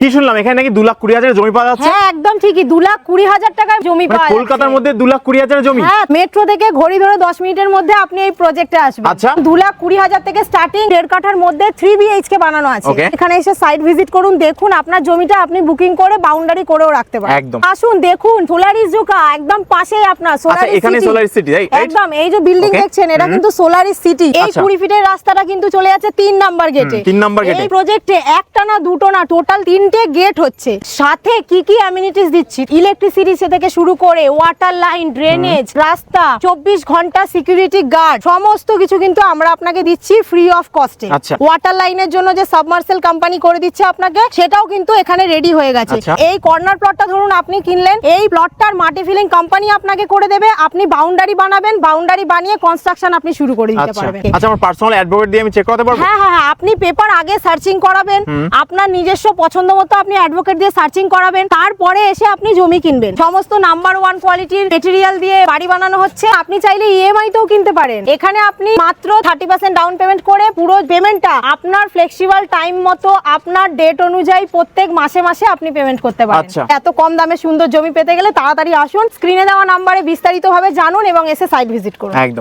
কি শুনলাম এখানে নাকি 2,20,000 জমি পাওয়া যাচ্ছে? হ্যাঁ একদম ঠিকই, 2,20,000 টাকার জমি পাওয়া যাচ্ছে। কলকাতার মধ্যে 2,20,000 জমি? হ্যাঁ, মেট্রো থেকে ঘড়ি ধরে 10 মিনিটের মধ্যে আপনি এই প্রজেক্টে আসবেন। আচ্ছা। 2,20,000 থেকে স্টার্টিং 1.5 কাঠার মধ্যে 3 BHK বানানো আছে। Okay. এখানে এসে সাইট ভিজিট করুন, দেখুন আপনার জমিটা আপনি বুকিং করে বাউন্ডারি করেও রাখতে পারেন। একদম। আসুন দেখুন, সোলারিস জোকা একদম পাশেই আপনার সোলারিস এখানে সোলারিস সিটি, রাইট? একদম। এই যে বিল্ডিং Okay. দেখছেন এটা কিন্তু সোলারিস সিটি। এই আচ্ছা। 20 ফিটের রাস্তাটা কিন্তু চলে যাচ্ছে 3 নাম্বার গেটে। 3 নাম্বার গেটে এই প্রজেক্টে একটা না দুটো না টোটাল 3টে গেট হচ্ছে। সাথে কি কি অ্যামিনিটিস দিচ্ছি, ইলেকট্রিসিটি থেকে শুরু করে ওয়াটার লাইন, ড্রেনেজ, রাস্তা, 24 ঘন্টা সিকিউরিটি গার্ড, সমস্ত কিছু কিন্তু আমরা আপনাকে দিচ্ছি ফ্রি অফ কস্টে। আচ্ছা। ওয়াটার লাইনের জন্য যে সাবমার্সেল কোম্পানি করে দিচ্ছে আপনাকে, সেটাও কিন্তু এখানে রেডি হয়ে গেছে। আচ্ছা। এই কর্নার প্লটটা ধরুন আপনি কিনলেন, এই প্লটটার মাটি ফিলিং কোম্পানি আপনাকে করে দেবে। আপনি বাউন্ডারি বানাবেন, বাউন্ডারি বানিয়ে কনস্ট্রাকশন আপনি শুরু করে দিতে আচ্ছা পারবেন। আচ্ছা, আমার পার্সোনাল অ্যাডভোকেট দিয়ে আমি চেক করাতে পারবো? হ্যাঁ হ্যাঁ হ্যাঁ, আপনি পেপার আগে সার্চিং করাবেন, আপনার নিজস্ব পছন্দ মতো আপনি অ্যাডভোকেট দিয়ে সার্চিং করাবেন, তারপরে এসে আপনি জমি কিনবেন। সমস্ত নাম্বার 1 কোয়ালিটির মেটেরিয়াল দিয়ে বাড়ি বানানো হচ্ছে। আপনি চাইলে ইএমআই তেও কিনতে পারেন। এখানে আপনি মাত্র 30% ডাউন পেমেন্ট করে পুরো পেমেন্টটা আপনার ফ্লেক্সিবল টাইম মতো আপনার ডেট অনুযায়ী প্রত্যেক মাসে মাসে আপনি পেমেন্ট করতে পারেন। আচ্ছা। এত কম দামে সুন্দর জমি পেতে গেলে তাড়াতাড়ি আসুন, স্ক্রিনে দেওয়া নাম্বারে বিস্তারিতভাবে জানুন এবং এসে সাইট ভিজিট করুন। একদম।